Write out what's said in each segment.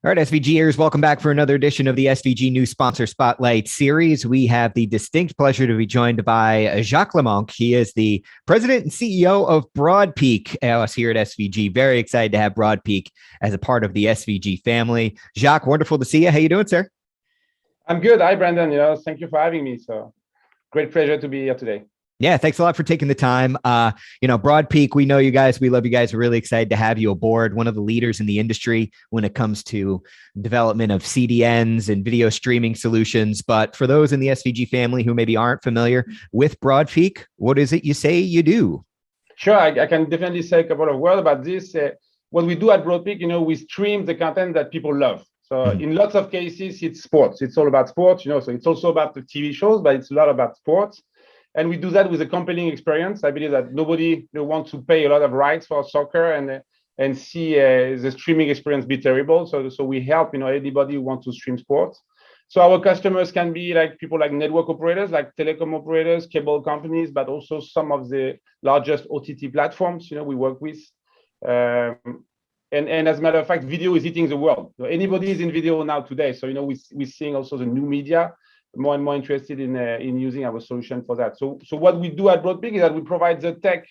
All right, SVGers, welcome back for another edition of the SVG News Sponsor Spotlight series. We have the distinct pleasure to be joined by Jacques Mancq. He is the president and CEO of Broadpeak, us here at SVG. Very excited to have Broadpeak as a part of the SVG family. Jacques, wonderful to see you. How you doing, sir? I'm good. Hi, Brandon. Thank you for having me. So great pleasure to be here today. Yeah, thanks a lot for taking the time. Broadpeak, we know you guys. We love you guys. We're really excited to have you aboard. One of the leaders in the industry when it comes to development of CDNs and video streaming solutions. But for those in the SVG family who maybe aren't familiar with Broadpeak, what is it you say you do? Sure, I can definitely say a couple of words about this. What we do at Broadpeak, we stream the content that people love. So in lots of cases, it's sports. It's all about sports, so it's also about the TV shows, but it's a lot about sports. And we do that with a compelling experience. I believe that nobody wants to pay a lot of rights for soccer and see the streaming experience be terrible. So we help anybody who wants to stream sports. So our customers can be like people like network operators, like telecom operators, cable companies, but also some of the largest OTT platforms we work with. And as a matter of fact, video is eating the world. So anybody is in video now today. So we're seeing also the new media more and more interested in using our solution for that. So what we do at Broadpeak is that we provide the tech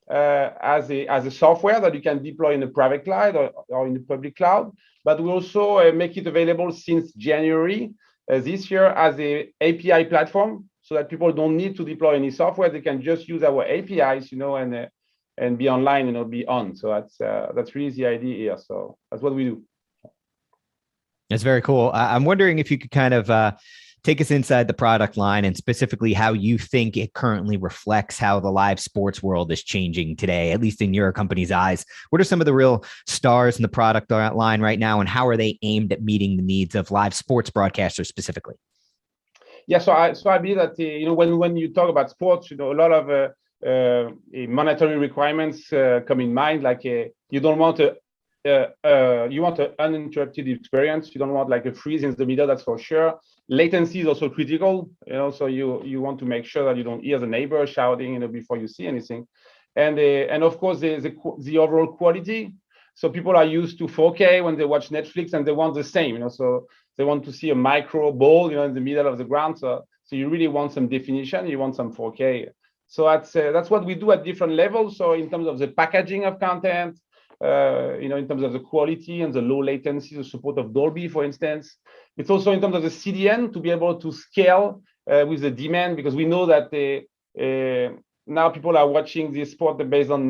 as a software that you can deploy in a private cloud or in the public cloud, but we also make it available since January this year as a API platform, so that people don't need to deploy any software. They can just use our APIs, and be online and be on. So that's really the idea here. So that's what we do. That's very cool. I'm wondering if you could kind of take us inside the product line and specifically how you think it currently reflects how the live sports world is changing today, at least in your company's eyes. What are some of the real stars in the product line right now, and how are they aimed at meeting the needs of live sports broadcasters specifically? Yeah, so I believe that when you talk about sports, a lot of monetary requirements come in mind. Like you don't want you want an uninterrupted experience. You don't want like a freeze in the middle, that's for sure. Latency is also critical, so you want to make sure that you don't hear the neighbor shouting, before you see anything. And of course, the overall quality. So people are used to 4K when they watch Netflix, and they want the same, so they want to see a micro ball, in the middle of the ground. So you really want some definition, you want some 4K. So that's what we do at different levels. So in terms of the packaging of content, in terms of the quality and the low latency, the support of Dolby, for instance. It's also in terms of the CDN to be able to scale with the demand, because we know that now people are watching this sport based on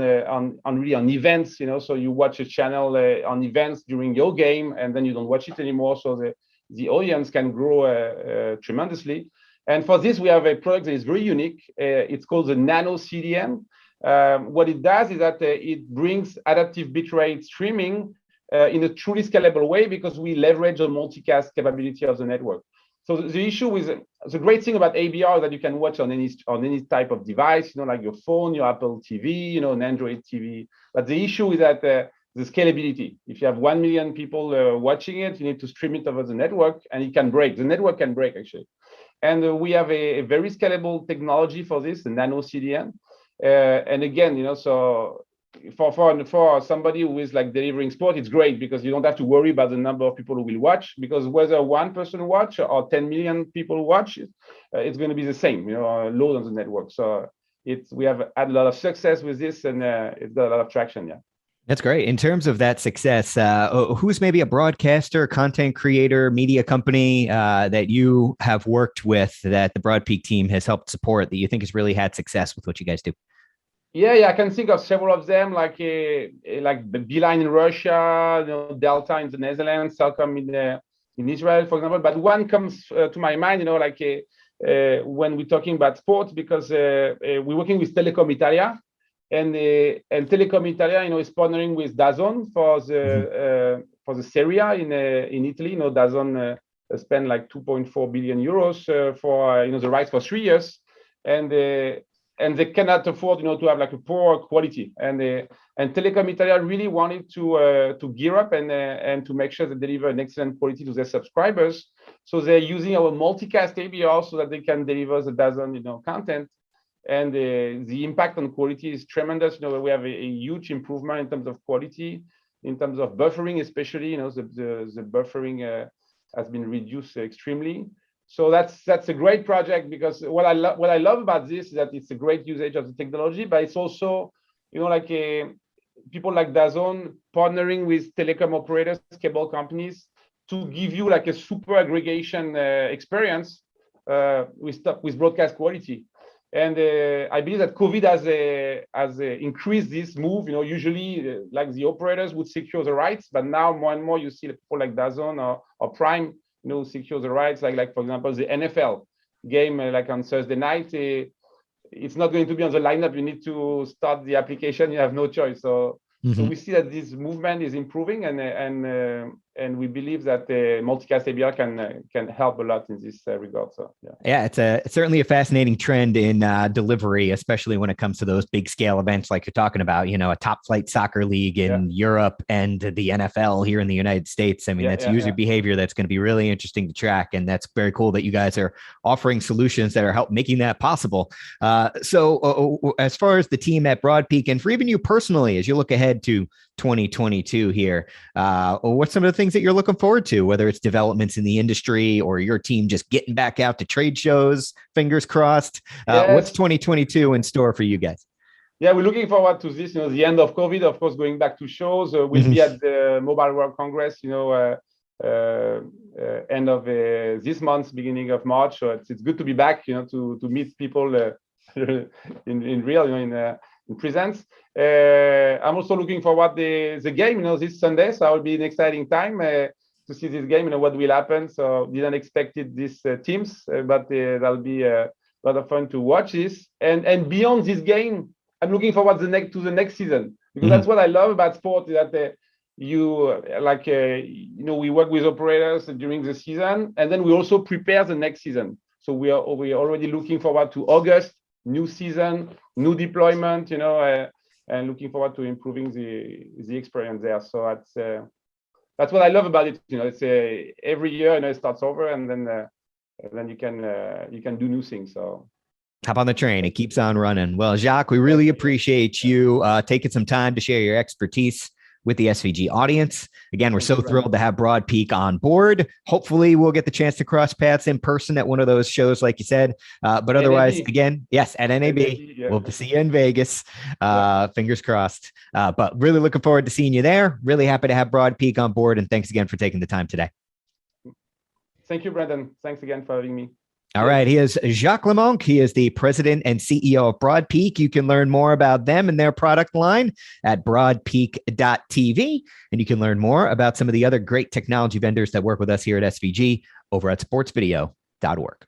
events. So you watch a channel on events during your game, and then you don't watch it anymore. So the audience can grow tremendously. And for this, we have a product that is very unique. It's called the Nano CDN. What it does is that it brings adaptive bitrate streaming in a truly scalable way, because we leverage the multicast capability of the network. So the issue is the great thing about ABR is that you can watch on any type of device, like your phone, your Apple TV, an Android TV. But the issue is that the scalability. If you have 1 million people watching it, you need to stream it over the network, and it can break. The network can break, actually. And we have a very scalable technology for this, the Nano CDN. And again, so for somebody who is like delivering sport, it's great, because you don't have to worry about the number of people who will watch, because whether one person watch or 10 million people watch, it's going to be the same, load on the network. So we have had a lot of success with this, and it's got a lot of traction. Yeah. That's great. In terms of that success, who's maybe a broadcaster, content creator, media company that you have worked with that the Broadpeak team has helped support that you think has really had success with what you guys do? Yeah, I can think of several of them, like Beeline in Russia, Delta in the Netherlands, Cellcom in Israel, for example. But one comes to my mind, when we're talking about sports, because we're working with Telecom Italia. And Telecom Italia, is partnering with DAZN for the Serie A in Italy. DAZN spent like 2.4 billion euros for the rights for 3 years, and they cannot afford to have like a poor quality. And Telecom Italia really wanted to gear up and to make sure they deliver an excellent quality to their subscribers. So they're using our multicast ABR so that they can deliver the DAZN content. And the impact on quality is tremendous. We have a huge improvement in terms of quality. in terms of buffering, especially, the buffering has been reduced extremely. So that's a great project, because what I love about this is that it's a great usage of the technology, but it's also, people like DAZN partnering with telecom operators, cable companies, to give you like a super aggregation experience with broadcast quality. And I believe that COVID has increased this move. Usually like the operators would secure the rights, but now more and more you see people like DAZN or Prime, secure the rights. Like for example, the NFL game, like on Thursday night, it's not going to be on the lineup. You need to start the application. You have no choice. So we see that this movement is improving, and we believe that multicast ABR can help a lot in this regard. So it's certainly a fascinating trend in delivery, especially when it comes to those big scale events like you're talking about. A top flight soccer league in Europe and the NFL here in the United States. I mean, that's user behavior that's going to be really interesting to track, and that's very cool that you guys are offering solutions that are making that possible. So as far as the team at Broadpeak, and for even you personally, as you look ahead to 2022 here, what's some of the things that you're looking forward to, whether it's developments in the industry or your team just getting back out to trade shows, fingers crossed? What's 2022 in store for you guys? Yeah, we're looking forward to this, the end of COVID, of course, going back to shows. We'll be at the Mobile World Congress, end of this month, beginning of March. So it's good to be back, to meet people in real, in presence. I'm also looking forward the game, this Sunday. So it will be an exciting time to see this game, what will happen. So didn't expect it these teams, but that'll be a lot of fun to watch this. And beyond this game, I'm looking forward to the next season, because that's what I love about sport, is that we work with operators during the season, and then we also prepare the next season. So we are already looking forward to August, new season, new deployment, and looking forward to improving the experience there. So that's what I love about it. It's every year, it starts over, and then you can do new things. So hop on the train. It keeps on running. Well, Jacques, we really appreciate you taking some time to share your expertise with the SVG audience. Again, we're so thrilled to have Broadpeak on board. Hopefully we'll get the chance to cross paths in person at one of those shows, like you said. But otherwise, again, yes, at NAB, we'll see you in Vegas. Fingers crossed. But really looking forward to seeing you there. Really happy to have Broadpeak on board. And thanks again for taking the time today. Thank you, Brandon. Thanks again for having me. All right. He is Jacques Mancq. He is the president and CEO of Broadpeak. You can learn more about them and their product line at broadpeak.tv. And you can learn more about some of the other great technology vendors that work with us here at SVG over at sportsvideo.org.